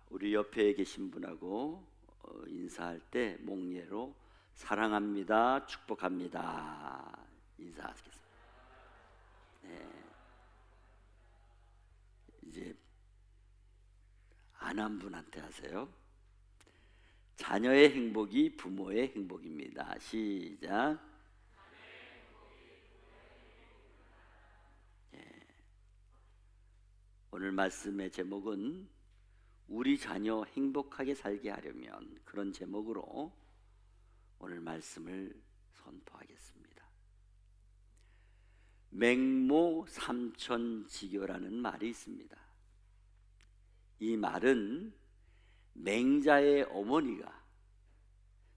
우리 옆에 계신 분하고 인사할 때 목례로 사랑합니다, 축복합니다 인사하겠습니다. 네. 이제 안 한 분한테 하세요. 자녀의 행복이 부모의 행복입니다. 시작. 오늘 말씀의 제목은 우리 자녀 행복하게 살게 하려면, 그런 제목으로 오늘 말씀을 선포하겠습니다. 맹모삼천지교라는 말이 있습니다. 이 말은 맹자의 어머니가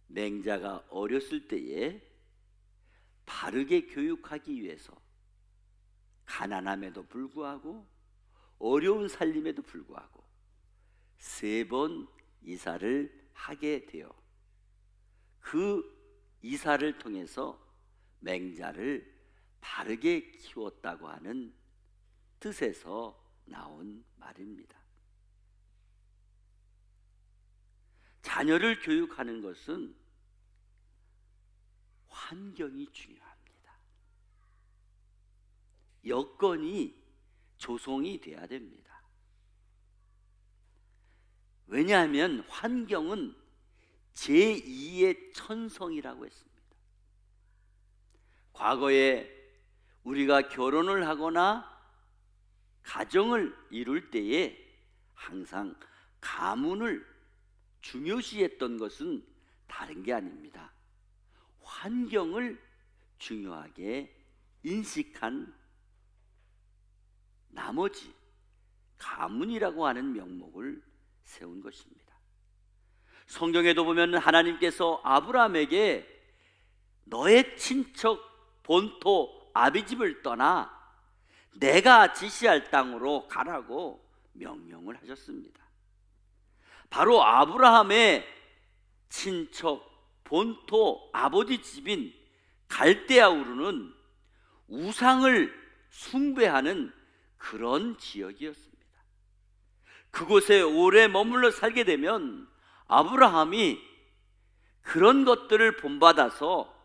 맹자가 어렸을 때에 바르게 교육하기 위해서 가난함에도 불구하고 어려운 살림에도 불구하고 3번 이사를 하게 되어 그 이사를 통해서 맹자를 바르게 키웠다고 하는 뜻에서 나온 말입니다. 자녀를 교육하는 것은 환경이 중요합니다. 여건이 조성이 돼야 됩니다. 왜냐하면 환경은 제2의 천성이라고 했습니다. 과거에 우리가 결혼을 하거나 가정을 이룰 때에 항상 가문을 중요시했던 것은 다른 게 아닙니다. 환경을 중요하게 인식한 나머지 가문이라고 하는 명목을 세운 것입니다. 성경에도 보면 하나님께서 아브라함에게 너의 친척 본토 아비집을 떠나 내가 지시할 땅으로 가라고 명령을 하셨습니다. 바로 아브라함의 친척 본토 아버지 집인 갈대아 우르는 우상을 숭배하는 그런 지역이었습니다. 그곳에 오래 머물러 살게 되면 아브라함이 그런 것들을 본받아서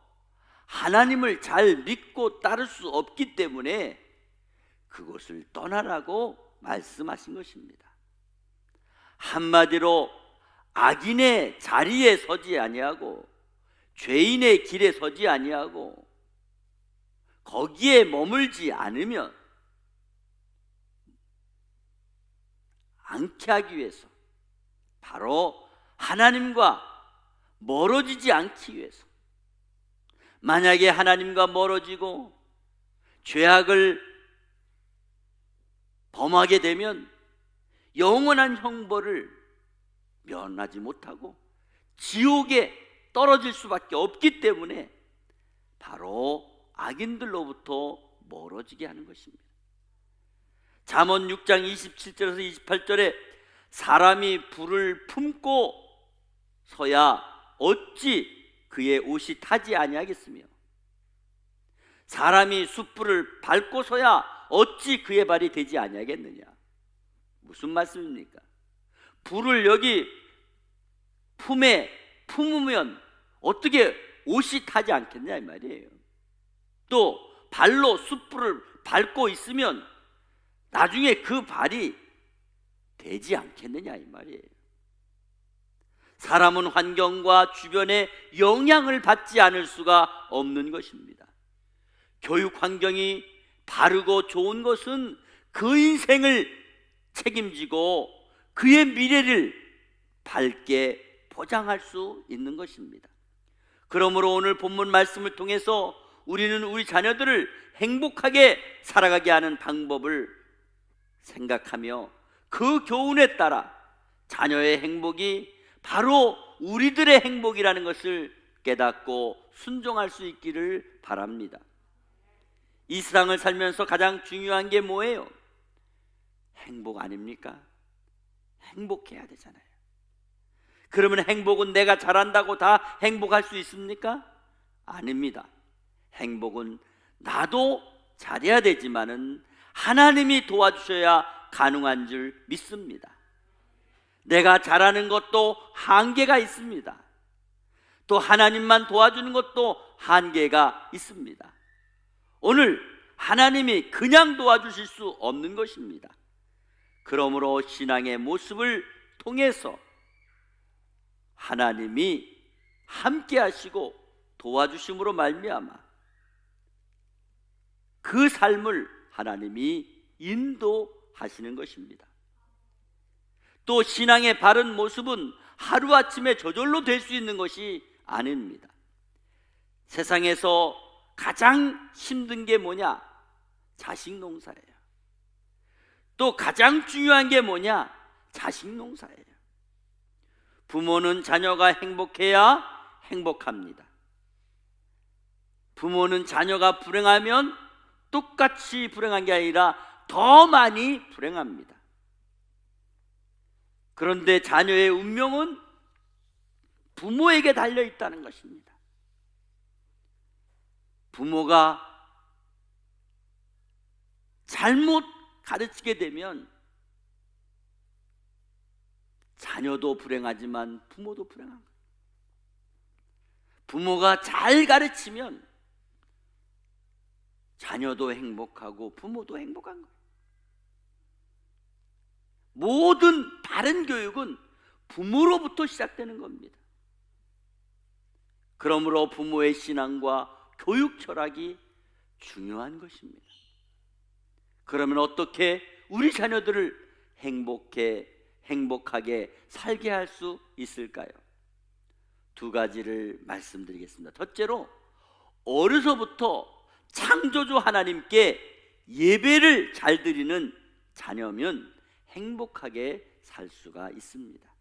하나님을 잘 믿고 따를 수 없기 때문에 그곳을 떠나라고 말씀하신 것입니다. 한마디로 악인의 자리에 서지 아니하고 죄인의 길에 서지 아니하고 거기에 머물지 않으면 않게 하기 위해서, 바로 하나님과 멀어지지 않기 위해서, 만약에 하나님과 멀어지고 죄악을 범하게 되면 영원한 형벌을 면하지 못하고 지옥에 떨어질 수밖에 없기 때문에 바로 악인들로부터 멀어지게 하는 것입니다. 잠언 6장 27절에서 28절에 사람이 불을 품고 서야 어찌 그의 옷이 타지 아니하겠으며 사람이 숯불을 밟고 서야 어찌 그의 발이 되지 아니하겠느냐. 무슨 말씀입니까? 불을 여기 품에 품으면 어떻게 옷이 타지 않겠냐 이 말이에요. 또 발로 숯불을 밟고 있으면 나중에 그 발이 되지 않겠느냐 이 말이에요. 사람은 환경과 주변의 영향을 받지 않을 수가 없는 것입니다. 교육 환경이 바르고 좋은 것은 그 인생을 책임지고 그의 미래를 밝게 보장할 수 있는 것입니다. 그러므로 오늘 본문 말씀을 통해서 우리는 우리 자녀들을 행복하게 살아가게 하는 방법을 생각하며 그 교훈에 따라 자녀의 행복이 바로 우리들의 행복이라는 것을 깨닫고 순종할 수 있기를 바랍니다. 이 세상을 살면서 가장 중요한 게 뭐예요? 행복 아닙니까? 행복해야 되잖아요. 그러면 행복은 내가 잘한다고 다 행복할 수 있습니까? 아닙니다. 행복은 나도 잘해야 되지만은 하나님이 도와주셔야 가능한 줄 믿습니다. 내가 잘하는 것도 한계가 있습니다. 또 하나님만 도와주는 것도 한계가 있습니다. 오늘 하나님이 그냥 도와주실 수 없는 것입니다. 그러므로 신앙의 모습을 통해서 하나님이 함께 하시고 도와주심으로 말미암아 그 삶을 하나님이 인도하시는 것입니다. 또 신앙의 바른 모습은 하루아침에 저절로 될 수 있는 것이 아닙니다. 세상에서 가장 힘든 게 뭐냐? 자식 농사예요. 또 가장 중요한 게 뭐냐? 자식 농사예요. 부모는 자녀가 행복해야 행복합니다. 부모는 자녀가 불행하면 똑같이 불행한 게 아니라 더 많이 불행합니다. 그런데 자녀의 운명은 부모에게 달려 있다는 것입니다. 부모가 잘못 가르치게 되면 자녀도 불행하지만 부모도 불행한 거예요. 부모가 잘 가르치면 자녀도 행복하고 부모도 행복한 거예요. 모든 바른 교육은 부모로부터 시작되는 겁니다. 그러므로 부모의 신앙과 교육 철학이 중요한 것입니다. 그러면 어떻게 우리 자녀들을 행복하게 살게 할 수 있을까요? 두 가지를 말씀드리겠습니다. 첫째로, 어려서부터 창조주 하나님께 예배를 잘 드리는 자녀면 행복하게 살 수가 있습니다.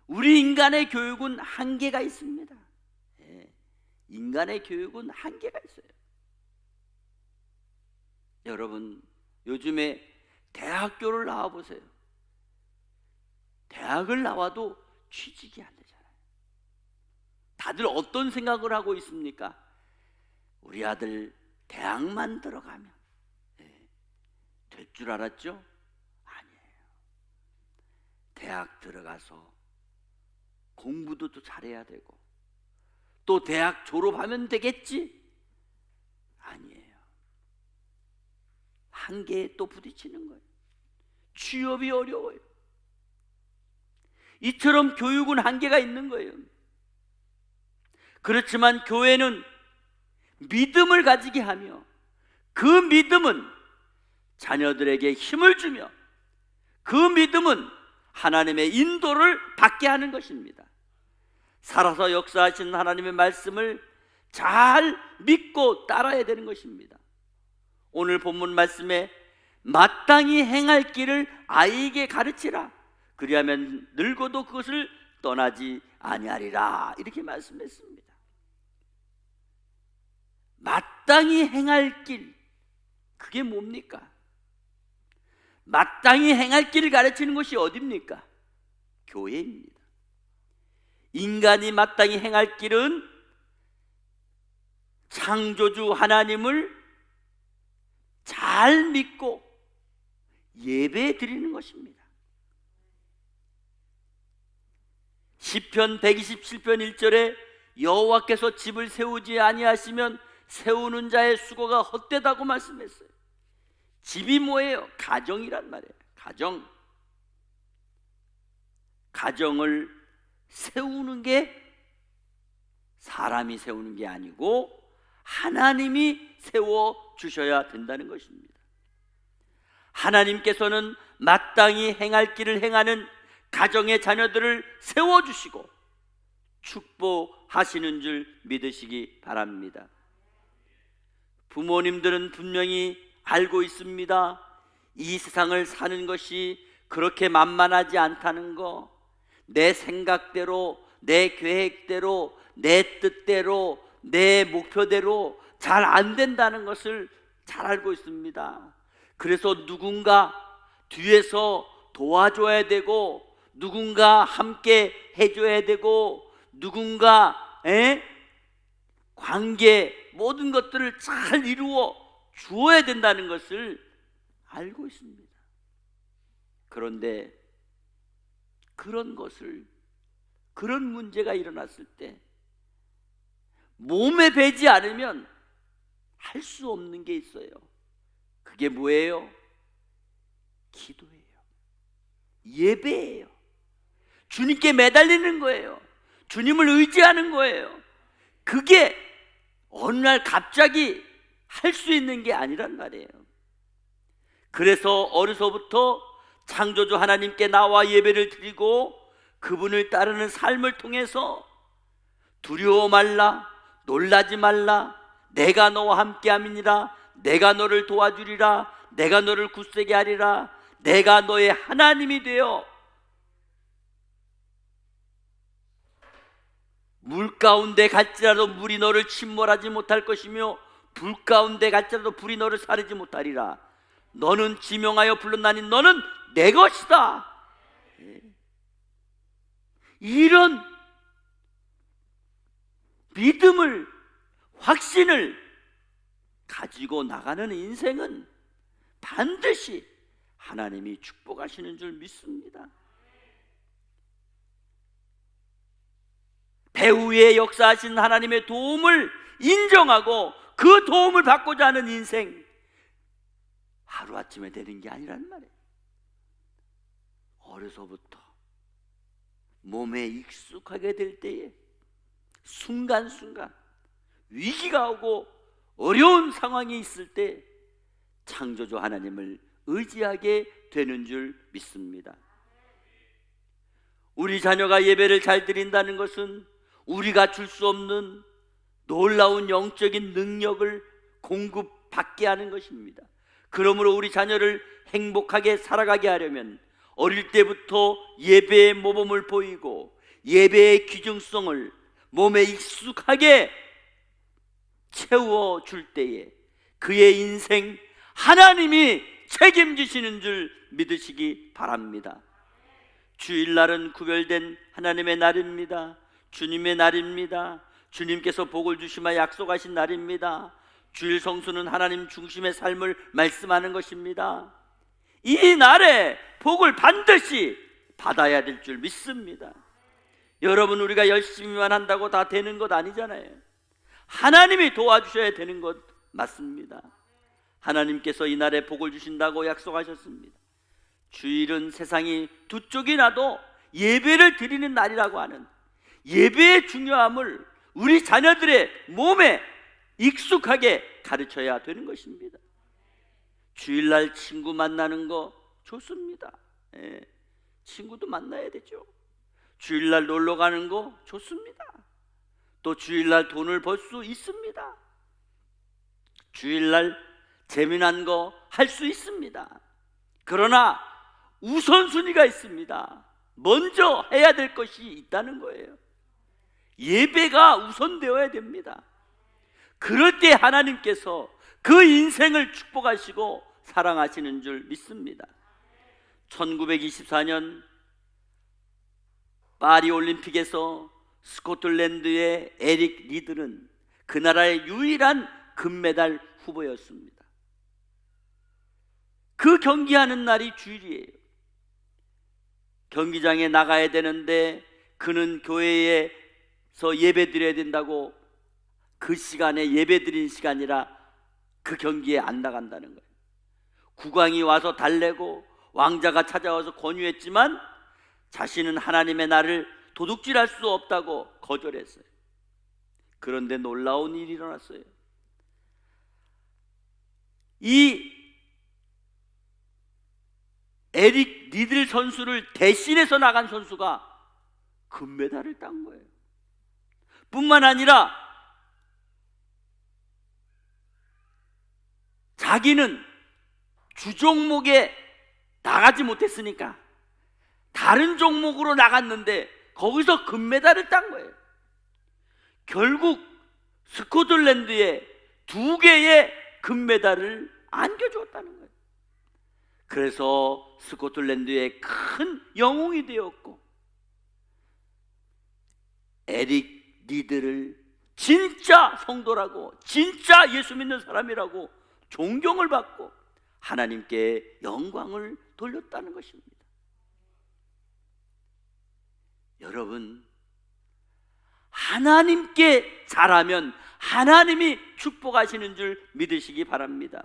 우리 인간의 교육은 한계가 있습니다. 인간의 교육은 한계가 있어요. 여러분, 요즘에 대학교를 나와보세요. 대학을 나와도 취직이 안 되잖아요. 다들 어떤 생각을 하고 있습니까? 우리 아들 대학만 들어가면 될 줄 알았죠? 아니에요. 대학 들어가서 공부도 또 잘해야 되고 또 대학 졸업하면 되겠지? 아니에요. 한계에 또 부딪히는 거예요. 취업이 어려워요. 이처럼 교육은 한계가 있는 거예요. 그렇지만 교회는 믿음을 가지게 하며 그 믿음은 자녀들에게 힘을 주며 그 믿음은 하나님의 인도를 받게 하는 것입니다. 살아서 역사하시는 하나님의 말씀을 잘 믿고 따라야 되는 것입니다. 오늘 본문 말씀에 마땅히 행할 길을 아이에게 가르치라. 그리하면 늙어도 그것을 떠나지 아니하리라. 이렇게 말씀했습니다. 마땅히 행할 길, 그게 뭡니까? 마땅히 행할 길을 가르치는 것이 어디입니까? 교회입니다. 인간이 마땅히 행할 길은 창조주 하나님을 잘 믿고 예배 드리는 것입니다. 시편 127편 1절에 여호와께서 집을 세우지 아니하시면 세우는 자의 수고가 헛되다고 말씀했어요. 집이 뭐예요? 가정이란 말이에요. 가정을 세우는 게 사람이 세우는 게 아니고 하나님이 세워 주셔야 된다는 것입니다. 하나님께서는 마땅히 행할 길을 행하는 가정의 자녀들을 세워주시고 축복하시는 줄 믿으시기 바랍니다. 부모님들은 분명히 알고 있습니다. 이 세상을 사는 것이 그렇게 만만하지 않다는 거, 내 생각대로, 내 계획대로, 내 뜻대로, 내 목표대로 잘 안 된다는 것을 잘 알고 있습니다. 그래서 누군가 뒤에서 도와줘야 되고, 누군가 함께 해줘야 되고, 누군가 관계 모든 것들을 잘 이루어 주어야 된다는 것을 알고 있습니다. 그런데 그런 문제가 일어났을 때 몸에 배지 않으면 할 수 없는 게 있어요. 그게 뭐예요? 기도예요. 예배예요. 주님께 매달리는 거예요. 주님을 의지하는 거예요. 그게 어느 날 갑자기 할 수 있는 게 아니란 말이에요. 그래서 어려서부터 창조주 하나님께 나와 예배를 드리고 그분을 따르는 삶을 통해서 두려워 말라, 놀라지 말라, 내가 너와 함께함이니라, 내가 너를 도와주리라, 내가 너를 굳세게 하리라, 내가 너의 하나님이 되어 물 가운데 갈지라도 물이 너를 침몰하지 못할 것이며 불 가운데 갈지라도 불이 너를 사르지 못하리라. 너는 지명하여 불렀나니 너는 내 것이다. 이런 믿음을, 확신을 가지고 나가는 인생은 반드시 하나님이 축복하시는 줄 믿습니다. 배후에 역사하신 하나님의 도움을 인정하고 그 도움을 받고자 하는 인생, 하루아침에 되는 게 아니란 말이에요. 어려서부터 몸에 익숙하게 될 때에 순간순간 위기가 오고 어려운 상황이 있을 때 창조주 하나님을 의지하게 되는 줄 믿습니다. 우리 자녀가 예배를 잘 드린다는 것은 우리가 줄 수 없는 놀라운 영적인 능력을 공급받게 하는 것입니다. 그러므로 우리 자녀를 행복하게 살아가게 하려면 어릴 때부터 예배의 모범을 보이고 예배의 귀중성을 몸에 익숙하게 채워줄 때에 그의 인생 하나님이 책임지시는 줄 믿으시기 바랍니다. 주일날은 구별된 하나님의 날입니다. 주님의 날입니다. 주님께서 복을 주시마 약속하신 날입니다. 주일 성수는 하나님 중심의 삶을 말씀하는 것입니다. 이 날에 복을 반드시 받아야 될 줄 믿습니다. 여러분, 우리가 열심히만 한다고 다 되는 것 아니잖아요. 하나님이 도와주셔야 되는 것 맞습니다. 하나님께서 이 날에 복을 주신다고 약속하셨습니다. 주일은 세상이 두 쪽이 나도 예배를 드리는 날이라고 하는 예배의 중요함을 우리 자녀들의 몸에 익숙하게 가르쳐야 되는 것입니다. 주일날 친구 만나는 거 좋습니다. 친구도 만나야 되죠. 주일날 놀러 가는 거 좋습니다. 또 주일날 돈을 벌 수 있습니다. 주일날 재미난 거 할 수 있습니다. 그러나 우선순위가 있습니다. 먼저 해야 될 것이 있다는 거예요. 예배가 우선되어야 됩니다. 그럴 때 하나님께서 그 인생을 축복하시고 사랑하시는 줄 믿습니다. 1924년 파리 올림픽에서 스코틀랜드의 에릭 리들은 그 나라의 유일한 금메달 후보였습니다. 그 경기하는 날이 주일이에요. 경기장에 나가야 되는데 그는 교회에서 예배 드려야 된다고 그 시간에 예배 드린 시간이라 그 경기에 안 나간다는 거예요. 국왕이 와서 달래고 왕자가 찾아와서 권유했지만 자신은 하나님의 날을 도둑질할 수 없다고 거절했어요. 그런데 놀라운 일이 일어났어요. 이 에릭 리들 선수를 대신해서 나간 선수가 금메달을 딴 거예요. 뿐만 아니라 자기는 주종목에 나가지 못했으니까 다른 종목으로 나갔는데 거기서 금메달을 딴 거예요. 결국 스코틀랜드에 2개의 금메달을 안겨주었다는 거예요. 그래서 스코틀랜드의 큰 영웅이 되었고 에릭 리드를 진짜 성도라고, 진짜 예수 믿는 사람이라고 존경을 받고 하나님께 영광을 돌렸다는 것입니다. 여러분, 하나님께 잘하면 하나님이 축복하시는 줄 믿으시기 바랍니다.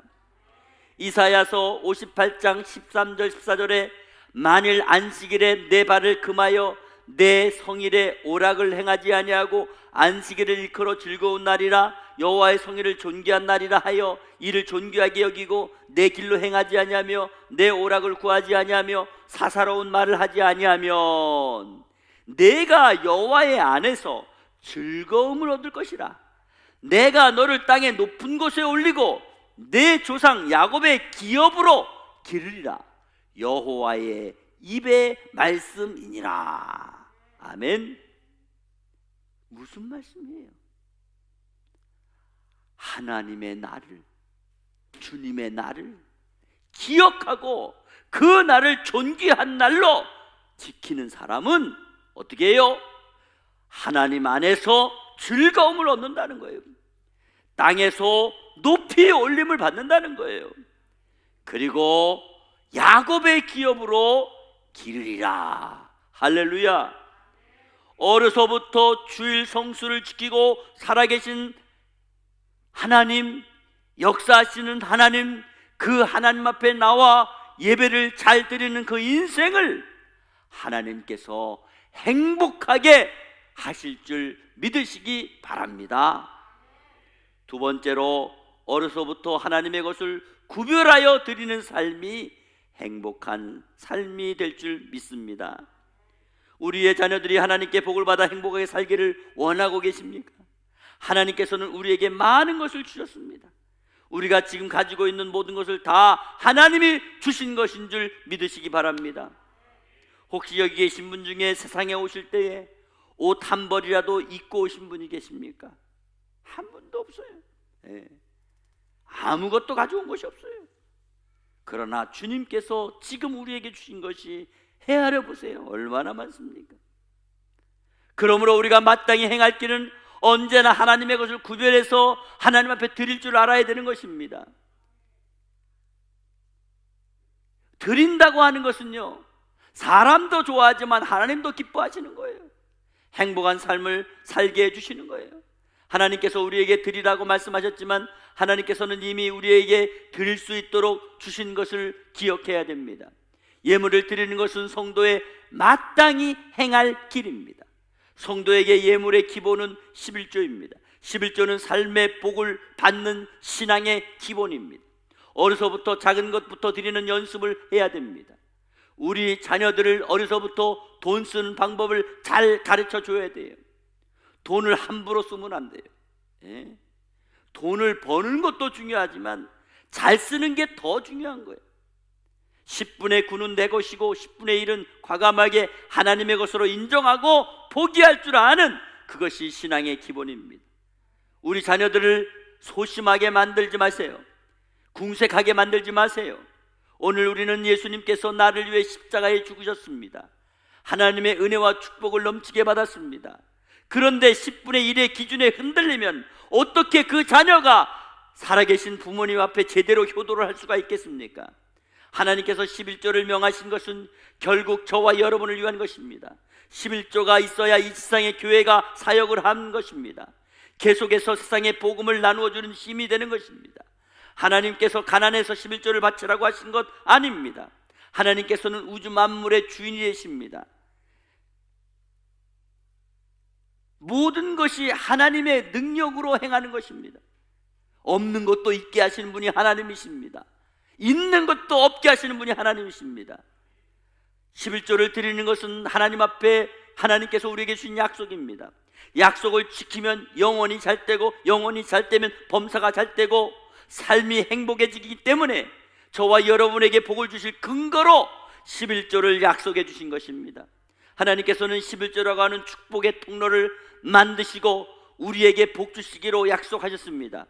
이사야서 58장 13절 14절에 만일 안식일에 내 발을 금하여 내 성일에 오락을 행하지 아니하고 안식일을 일컬어 즐거운 날이라 여호와의 성일을 존귀한 날이라 하여 이를 존귀하게 여기고 내 길로 행하지 아니하며 내 오락을 구하지 아니하며 사사로운 말을 하지 아니하면 내가 여호와의 안에서 즐거움을 얻을 것이라. 내가 너를 땅의 높은 곳에 올리고 내 조상 야곱의 기업으로 기르리라. 여호와의 입의 말씀이니라. 아멘. 무슨 말씀이에요? 하나님의 날을, 주님의 날을 기억하고 그 날을 존귀한 날로 지키는 사람은 어떻게 해요? 하나님 안에서 즐거움을 얻는다는 거예요. 땅에서 높이 올림을 받는다는 거예요. 그리고 야곱의 기업으로 기르리라. 할렐루야. 어려서부터 주일 성수를 지키고 살아계신 하나님, 역사하시는 하나님, 그 하나님 앞에 나와 예배를 잘 드리는 그 인생을 하나님께서 행복하게 하실 줄 믿으시기 바랍니다. 두 번째로, 어려서부터 하나님의 것을 구별하여 드리는 삶이 행복한 삶이 될 줄 믿습니다. 우리의 자녀들이 하나님께 복을 받아 행복하게 살기를 원하고 계십니까? 하나님께서는 우리에게 많은 것을 주셨습니다. 우리가 지금 가지고 있는 모든 것을 다 하나님이 주신 것인 줄 믿으시기 바랍니다. 혹시 여기 계신 분 중에 세상에 오실 때에 옷 한 벌이라도 입고 오신 분이 계십니까? 한 분도 없어요. 아무것도 가져온 것이 없어요. 그러나 주님께서 지금 우리에게 주신 것이 헤아려 보세요. 얼마나 많습니까? 그러므로 우리가 마땅히 행할 길은 언제나 하나님의 것을 구별해서 하나님 앞에 드릴 줄 알아야 되는 것입니다. 드린다고 하는 것은요, 사람도 좋아하지만 하나님도 기뻐하시는 거예요. 행복한 삶을 살게 해주시는 거예요. 하나님께서 우리에게 드리라고 말씀하셨지만 하나님께서는 이미 우리에게 드릴 수 있도록 주신 것을 기억해야 됩니다. 예물을 드리는 것은 성도의 마땅히 행할 길입니다. 성도에게 예물의 기본은 11조입니다. 11조는 삶의 복을 받는 신앙의 기본입니다. 어려서부터 작은 것부터 드리는 연습을 해야 됩니다. 우리 자녀들을 어려서부터 돈 쓰는 방법을 잘 가르쳐 줘야 돼요. 돈을 함부로 쓰면 안 돼요. 돈을 버는 것도 중요하지만 잘 쓰는 게 더 중요한 거예요. 10분의 9는 내 것이고 10분의 1은 과감하게 하나님의 것으로 인정하고 포기할 줄 아는, 그것이 신앙의 기본입니다. 우리 자녀들을 소심하게 만들지 마세요. 궁색하게 만들지 마세요. 오늘 우리는 예수님께서 나를 위해 십자가에 죽으셨습니다. 하나님의 은혜와 축복을 넘치게 받았습니다. 그런데 10분의 1의 기준에 흔들리면 어떻게 그 자녀가 살아계신 부모님 앞에 제대로 효도를 할 수가 있겠습니까? 하나님께서 11조를 명하신 것은 결국 저와 여러분을 위한 것입니다. 11조가 있어야 이 세상의 교회가 사역을 한 것입니다. 계속해서 세상의 복음을 나누어주는 힘이 되는 것입니다. 하나님께서 가난해서 11조를 바치라고 하신 것 아닙니다. 하나님께서는 우주 만물의 주인이 되십니다. 모든 것이 하나님의 능력으로 행하는 것입니다. 없는 것도 있게 하시는 분이 하나님이십니다. 있는 것도 없게 하시는 분이 하나님이십니다. 11조를 드리는 것은 하나님 앞에 하나님께서 우리에게 주신 약속입니다. 약속을 지키면 영원히 잘 되고, 영원히 잘 되면 범사가 잘 되고 삶이 행복해지기 때문에 저와 여러분에게 복을 주실 근거로 11조를 약속해 주신 것입니다. 하나님께서는 11조라고 하는 축복의 통로를 만드시고 우리에게 복 주시기로 약속하셨습니다.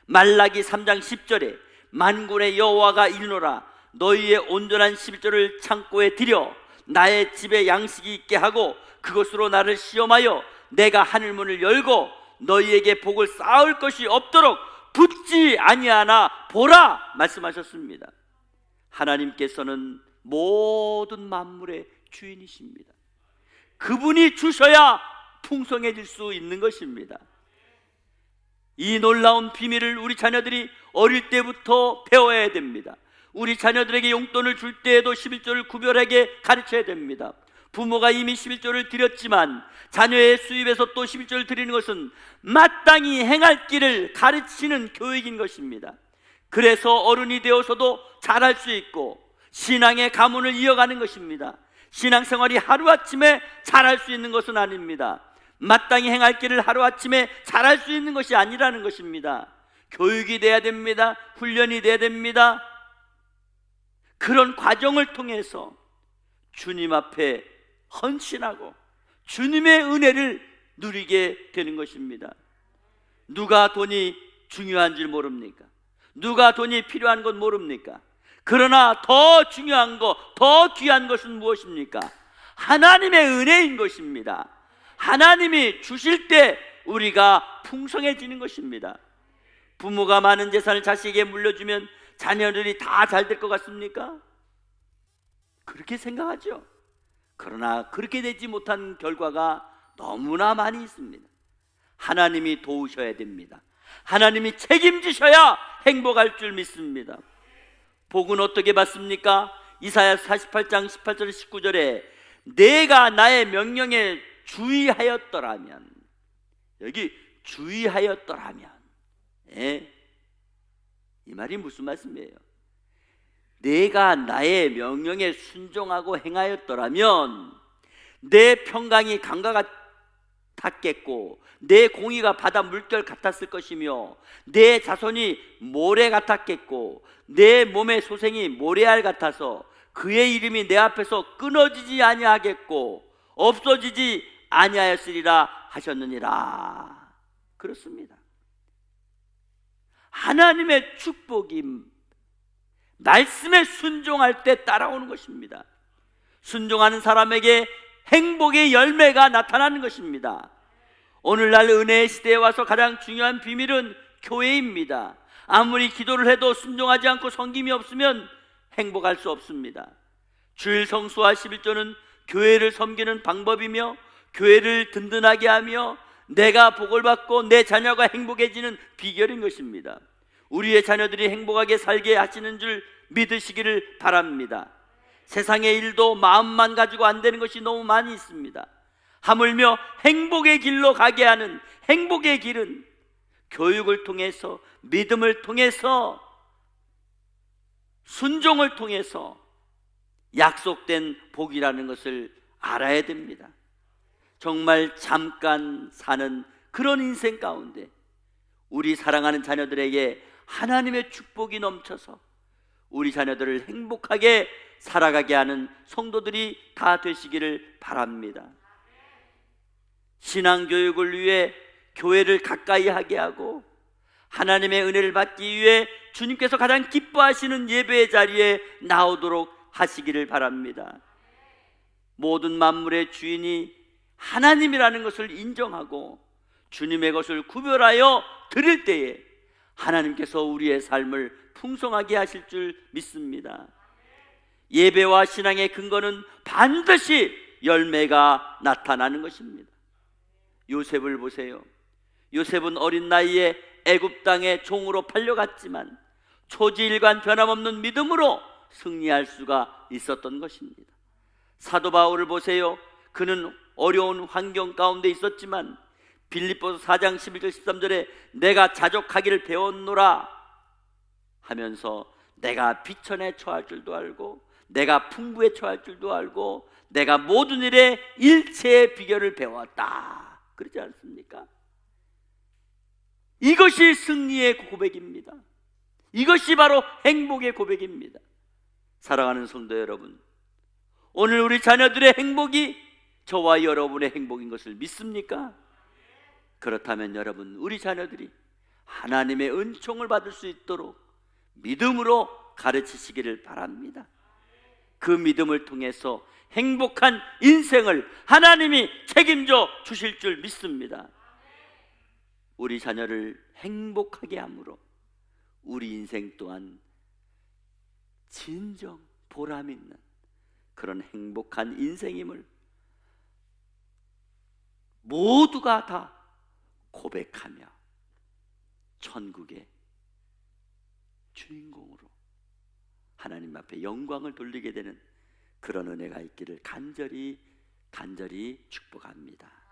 말라기 3장 10절에 만군의 여호와가 이르노라, 너희의 온전한 11조를 창고에 들여 나의 집에 양식이 있게 하고 그것으로 나를 시험하여 내가 하늘문을 열고 너희에게 복을 쌓을 것이 없도록 붙지 아니하나 보라 말씀하셨습니다. 하나님께서는 모든 만물의 주인이십니다. 그분이 주셔야 풍성해질 수 있는 것입니다. 이 놀라운 비밀을 우리 자녀들이 어릴 때부터 배워야 됩니다. 우리 자녀들에게 용돈을 줄 때에도 11조를 구별하게 가르쳐야 됩니다. 부모가 이미 11조를 드렸지만 자녀의 수입에서 또 11조를 드리는 것은 마땅히 행할 길을 가르치는 교육인 것입니다. 그래서 어른이 되어서도 잘할 수 있고 신앙의 가문을 이어가는 것입니다. 신앙생활이 하루아침에 잘할 수 있는 것은 아닙니다. 마땅히 행할 길을 하루아침에 잘할 수 있는 것이 아니라는 것입니다. 교육이 돼야 됩니다. 훈련이 돼야 됩니다. 그런 과정을 통해서 주님 앞에 헌신하고 주님의 은혜를 누리게 되는 것입니다. 누가 돈이 중요한 줄 모릅니까? 누가 돈이 필요한 건 모릅니까? 그러나 더 중요한 것, 더 귀한 것은 무엇입니까? 하나님의 은혜인 것입니다. 하나님이 주실 때 우리가 풍성해지는 것입니다. 부모가 많은 재산을 자식에게 물려주면 자녀들이 다 잘 될 것 같습니까? 그렇게 생각하죠. 그러나 그렇게 되지 못한 결과가 너무나 많이 있습니다. 하나님이 도우셔야 됩니다. 하나님이 책임지셔야 행복할 줄 믿습니다. 복은 어떻게 받습니까? 이사야 48장 18절 19절에 내가 나의 명령에 주의하였더라면, 여기 주의하였더라면, 이 말이 무슨 말씀이에요? 내가 나의 명령에 순종하고 행하였더라면 내 평강이 강과 같았겠고 내 공의가 바다 물결 같았을 것이며 내 자손이 모래 같았겠고 내 몸의 소생이 모래알 같아서 그의 이름이 내 앞에서 끊어지지 아니하겠고 없어지지 아니하였으리라 하셨느니라. 그렇습니다. 하나님의 축복이 말씀에 순종할 때 따라오는 것입니다. 순종하는 사람에게 행복의 열매가 나타나는 것입니다. 오늘날 은혜의 시대에 와서 가장 중요한 비밀은 교회입니다. 아무리 기도를 해도 순종하지 않고 섬김이 없으면 행복할 수 없습니다. 주일 성수와 11조는 교회를 섬기는 방법이며 교회를 든든하게 하며 내가 복을 받고 내 자녀가 행복해지는 비결인 것입니다. 우리의 자녀들이 행복하게 살게 하시는 줄 믿으시기를 바랍니다. 세상의 일도 마음만 가지고 안 되는 것이 너무 많이 있습니다. 하물며 행복의 길로 가게 하는 행복의 길은 교육을 통해서, 믿음을 통해서, 순종을 통해서 약속된 복이라는 것을 알아야 됩니다. 정말 잠깐 사는 그런 인생 가운데 우리 사랑하는 자녀들에게 하나님의 축복이 넘쳐서 우리 자녀들을 행복하게 살아가게 하는 성도들이 다 되시기를 바랍니다. 신앙교육을 위해 교회를 가까이 하게 하고 하나님의 은혜를 받기 위해 주님께서 가장 기뻐하시는 예배의 자리에 나오도록 하시기를 바랍니다. 모든 만물의 주인이 하나님이라는 것을 인정하고 주님의 것을 구별하여 드릴 때에 하나님께서 우리의 삶을 풍성하게 하실 줄 믿습니다. 예배와 신앙의 근거는 반드시 열매가 나타나는 것입니다. 요셉을 보세요. 요셉은 어린 나이에 애굽 땅에 종으로 팔려갔지만 초지일관 변함없는 믿음으로 승리할 수가 있었던 것입니다. 사도 바울을 보세요. 그는 어려운 환경 가운데 있었지만 빌립보서 4장 11절 13절에 내가 자족하기를 배웠노라 하면서 내가 비천에 처할 줄도 알고 내가 풍부에 처할 줄도 알고 내가 모든 일에 일체의 비결을 배웠다. 그렇지 않습니까? 이것이 승리의 고백입니다. 이것이 바로 행복의 고백입니다. 사랑하는 성도 여러분, 오늘 우리 자녀들의 행복이 저와 여러분의 행복인 것을 믿습니까? 그렇다면 여러분, 우리 자녀들이 하나님의 은총을 받을 수 있도록 믿음으로 가르치시기를 바랍니다. 그 믿음을 통해서 행복한 인생을 하나님이 책임져 주실 줄 믿습니다. 우리 자녀를 행복하게 함으로 우리 인생 또한 진정 보람 있는 그런 행복한 인생임을 모두가 다 고백하며 천국의 주인공으로 하나님 앞에 영광을 돌리게 되는 그런 은혜가 있기를 간절히 축복합니다.